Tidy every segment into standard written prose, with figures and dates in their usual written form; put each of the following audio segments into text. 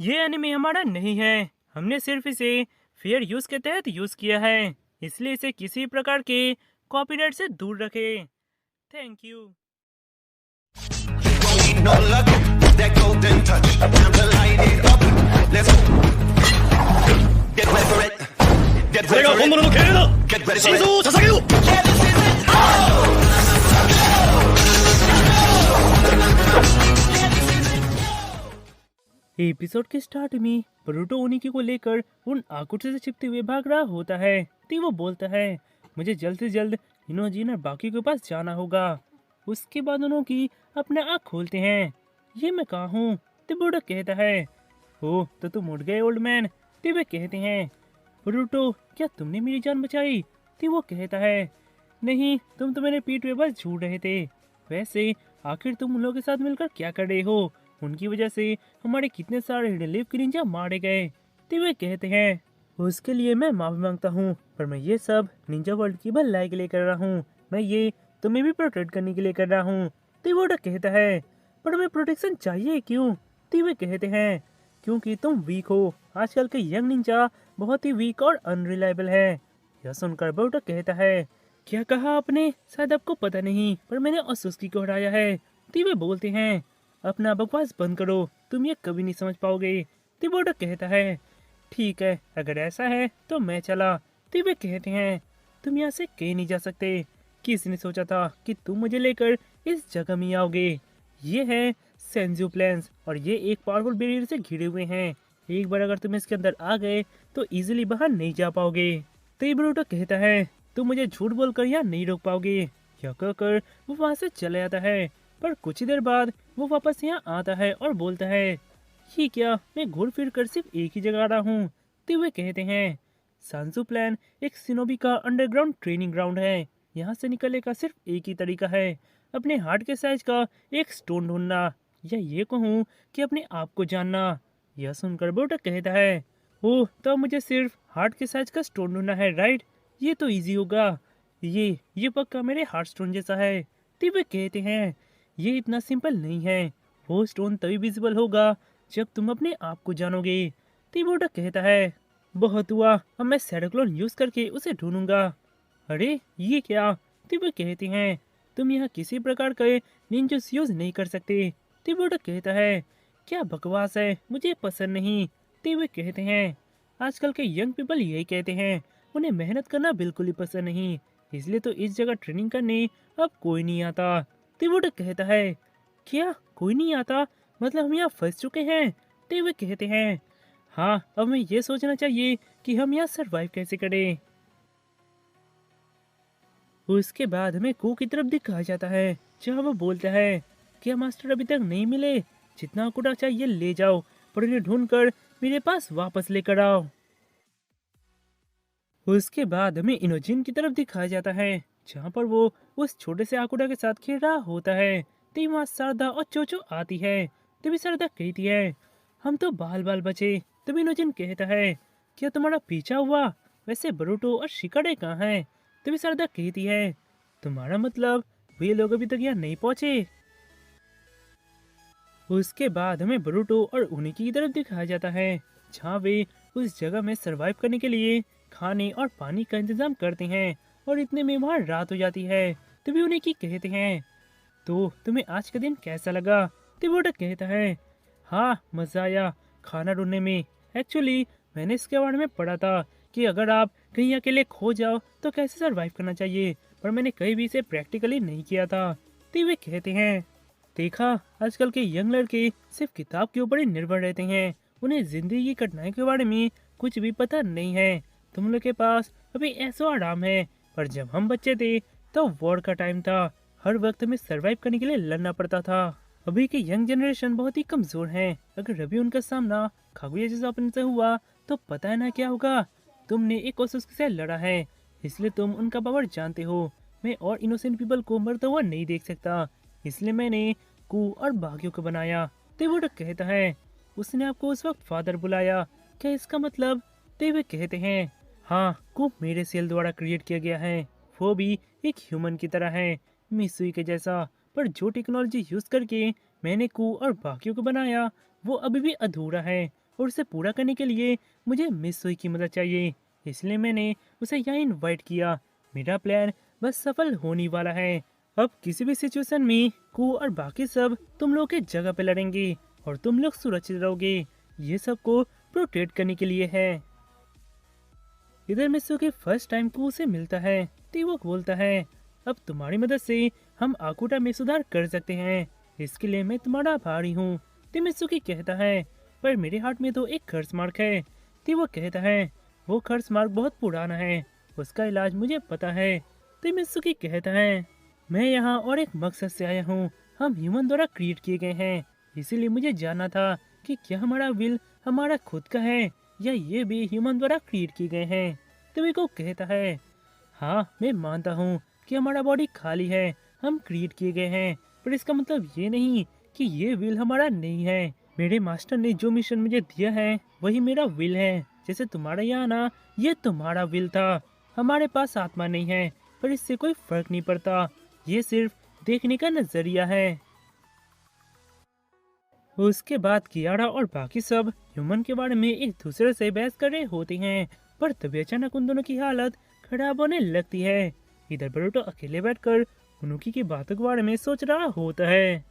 ये एनिमे हमारा नहीं है। हमने सिर्फ इसे फेयर यूज के तहत यूज किया है, इसलिए इसे किसी प्रकार के कॉपीराइट से दूर रखें। Thank you. Need no luck, that golden touch. Time to light it up. Let's go. Get ready for it. Get これ ready が for 本 it. 物の経営だ Get ready 心 for 臓 it. を捧げよう episode के स्टार्ट में बरूटो ओनिकी को लेकर उन आकुट से छिपते हुए भाग रहा होता है। तो वो बोलता है, मुझे जल्द से जल्द इनोजिन और बाकी के पास जाना होगा। उसके बाद उन्हों की अपने आँख खोलते हैं। ये मैं कहाँ हूँ? तो बरूटो कहता है, ओ तो तुम उठ गए ओल्ड मैन। तो वे कहते हैं, बरूटो क्या तुमने मेरी जान बचाई? तो वो कहता है, नहीं, तुम तो मेरे पीठ पे बस झूठ रहे थे। वैसे आखिर तुम उन लोगों के साथ मिलकर क्या कर रहे हो? उनकी वजह से हमारे कितने सारे रिलीफ के निंजा मारे गए। तो वे कहते हैं, उसके लिए मैं माफी मांगता हूँ, पर मैं ये सब निंजा वर्ल्ड की भलाई के लिए कर रहा हूँ। मैं ये तुम्हें भी प्रोटेक्ट करने के लिए कर रहा हूँ। तो वो कहता है, पर हमें प्रोटेक्शन चाहिए क्यों? तो वे कहते हैं, क्योंकि तुम वीक हो। आजकल के यंग निंजा बहुत ही वीक और अनरिलायबल है। यह सुनकर बोरुटो कहता है, क्या कहा आपने? शायद आपको पता नहीं, पर मैंने ओसुस्की को हराया है। तो वे बोलते हैं, अपना बकवास बंद करो, तुम ये कभी नहीं समझ पाओगे। तो बोरुटो कहता है, ठीक है, अगर ऐसा है तो मैं चला। तो वे कहते हैं, तुम यहाँ से कहीं नहीं जा सकते। किसने सोचा था कि तुम मुझे लेकर इस जगह में आओगे? ये है सेंजू प्लेन्स और ये एक पावरफुल बैरियर से घिरे हुए हैं। एक बार अगर तुम इसके अंदर आ गए तो इजीली बाहर नहीं जा पाओगे। तो ये बोरुटो कहता है, तुम मुझे झूठ बोलकर यहाँ नहीं रोक पाओगे। यह कहकर वो वहाँ से चले जाता है। पर कुछ ही देर बाद वो वापस यहाँ आता है और बोलता है, ये क्या, मैं घूर फिर कर सिर्फ एक ही जगह आ रहा हूँ। तो वे कहते हैं, सांसू प्लान एक सिनोबी का अंडरग्राउंड ट्रेनिंग ग्राउंड है। यहाँ से निकलने का सिर्फ एक ही तरीका है, अपने हार्ट के साइज का एक स्टोन ढूंढना, या ये कहूँ कि अपने आप को जानना। यह सुनकर बोरुटो कहता है, ओह तो मुझे सिर्फ हार्ट के साइज का स्टोन ढूंढना है, राइट? ये तो इजी होगा। ये पक्का मेरे हार्ट स्टोन जैसा है। तो वे कहते हैं, ये इतना सिंपल नहीं है। वो स्टोन तभी विजिबल होगा जब तुम अपने आप को जानोगे। तो बोरुटो कहता है, बहुत हुआ, अब मैं शैडो क्लोन यूज करके उसे ढूंढूंगा। अरे ये क्या? तो वे कहते हैं, तुम यहाँ किसी प्रकार के निंजा यूज नहीं कर सकते। तो बोरुटो कहता है, क्या बकवास है, मुझे पसंद नहीं। तो वे कहते हैं, आजकल के यंग पीपल यही कहते हैं, उन्हें मेहनत करना बिल्कुल ही पसंद नहीं, इसलिए तो इस जगह ट्रेनिंग करने अब कोई नहीं आता। तो बोरुटो कहता है, क्या कोई नहीं आता? मतलब हम यहाँ फंस चुके हैं? तो वे कहते हैं, हाँ, अब हमें ये सोचना चाहिए कि हम यहाँ सरवाइव कैसे करें। उसके बाद हमें कू की तरफ दिखाया जाता है, जहाँ वो बोलता है, क्या मास्टर अभी तक नहीं मिले? जितना कुड़ा चाहिए ले जाओ, पर उन्हें ढूंढकर मेरे पास वापस लेकर आओ। उसके बाद हमें इनोजिन की तरफ दिखाया जाता है, जहाँ पर वो उस छोटे से आकुड़ा के साथ खेल रहा होता है। तभी वहाँ शारदा और चोचो आती है। तभी शारदा कहती है, हम तो बाल बाल बचे। तभी इनोजिन कहता है, क्या तुम्हारा पीछा हुआ? वैसे बरूटो और शिकाडे कहाँ हैं? तभी शारदा कहती है, तुम्हारा मतलब वे लोग अभी तक यहाँ नहीं पहुँचे? उसके बाद हमें बरूटो और उनिकी की तरफ दिखाया जाता है, जहाँ वे उस जगह में सरवाइव करने के लिए खाने और पानी का इंतजाम करते हैं। और इतने में वहाँ रात हो जाती है। तभी उनिकी कहते हैं, तो तुम्हें आज का दिन कैसा लगा? तो बरूटो कहता है, हाँ मजा आया खाना ढूंढने में। एक्चुअली मैंने इसके बारे में पढ़ा था कि अगर आप कहीं अकेले खो जाओ तो कैसे सरवाइव करना चाहिए, पर मैंने कहीं भी इसे प्रैक्टिकली नहीं किया था। तो वे कहते हैं, देखा, आजकल के यंग लड़के सिर्फ किताब के ऊपर ही निर्भर रहते हैं, उन्हें जिंदगी की कठिनाई के बारे में कुछ भी पता नहीं है। तुम लोग के पास अभी ऐसा आराम है, पर जब हम बच्चे थे तो वॉर का टाइम था, हर वक्त हमें सरवाइव करने के लिए लड़ना पड़ता था। अभी के यंग जनरेशन बहुत ही कमजोर हैं, अगर अभी उनका सामना कागुया जैसा अपन से हुआ तो पता है ना क्या होगा। तुमने एक ओसुस्की से लड़ा है, इसलिए तुम उनका पावर जानते हो। मैं और इनोसेंट पीपल को मरता हुआ नहीं देख सकता, इसलिए मैंने कू और बागियों को बनाया। तो वो कहता है, उसने आपको उस वक्त फादर बुलाया, क्या इसका मतलब? तो वे कहते हैं, हाँ, कू मेरे सेल द्वारा क्रिएट किया गया है, वो भी एक ह्यूमन की तरह है, मिसुई के जैसा। पर जो टेक्नोलॉजी यूज करके मैंने कू और बाकियों को बनाया वो अभी भी अधूरा है, और उसे पूरा करने के लिए मुझे मिस सुई की मदद चाहिए, इसलिए मैंने उसे यहाँ इनवाइट किया। मेरा प्लान बस सफल होने वाला है। अब किसी भी सिचुएशन में कू और बाकी सब तुम लोग के जगह पे लड़ेंगे और तुम लोग सुरक्षित रहोगे। ये सबको प्रोटेक्ट करने के लिए है। इधर मिसू के फर्स्ट टाइम कू से मिलता है तो वो बोलता है, अब तुम्हारी मदद से हम आकुटा में सुधार कर सकते हैं, इसके लिए मैं तुम्हारा आभारी हूँ। मित्सुकी कहता है, पर मेरे हाथ में तो एक खर्च मार्क है। वो कहता है, वो खर्च मार्क बहुत पुराना है, उसका इलाज मुझे पता है। मित्सुकी कहता है, मैं यहाँ और एक मकसद से आया हूँ। हम ह्यूमन द्वारा क्रिएट किए गए हैं, इसीलिए मुझे जानना था कि क्या हमारा विल हमारा खुद का है या ये भी ह्यूमन द्वारा क्रिएट किए गए हैं। को कहता है, हाँ मैं मानता हूँ कि हमारा बॉडी खाली है, हम क्रिएट किए गए हैं, पर इसका मतलब ये नहीं कि ये विल हमारा नहीं है। मेरे मास्टर ने जो मिशन मुझे दिया है वही मेरा विल है। जैसे तुम्हारा यहाँ आना ये तुम्हारा विल था। हमारे पास आत्मा नहीं है, पर इससे कोई फर्क नहीं पड़ता, ये सिर्फ देखने का नजरिया है। उसके बाद कियारा और बाकी सब ह्यूमन के बारे में एक दूसरे से बहस कर रहे होते हैं, पर तभी अचानक उन दोनों की हालत खराब होने लगती है। इधर बरूटो अकेले बैठकर उनुकी की बातों के बारे में सोच रहा होता है।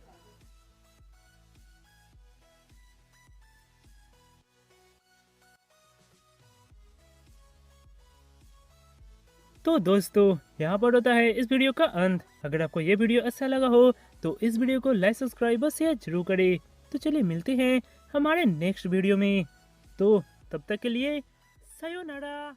तो दोस्तों यहाँ पर होता है इस वीडियो का अंत। अगर आपको ये वीडियो अच्छा लगा हो तो इस वीडियो को लाइक, सब्सक्राइब और शेयर जरूर करें। तो चलिए मिलते हैं हमारे नेक्स्ट वीडियो में। तो तब तक के लिए सायोनारा।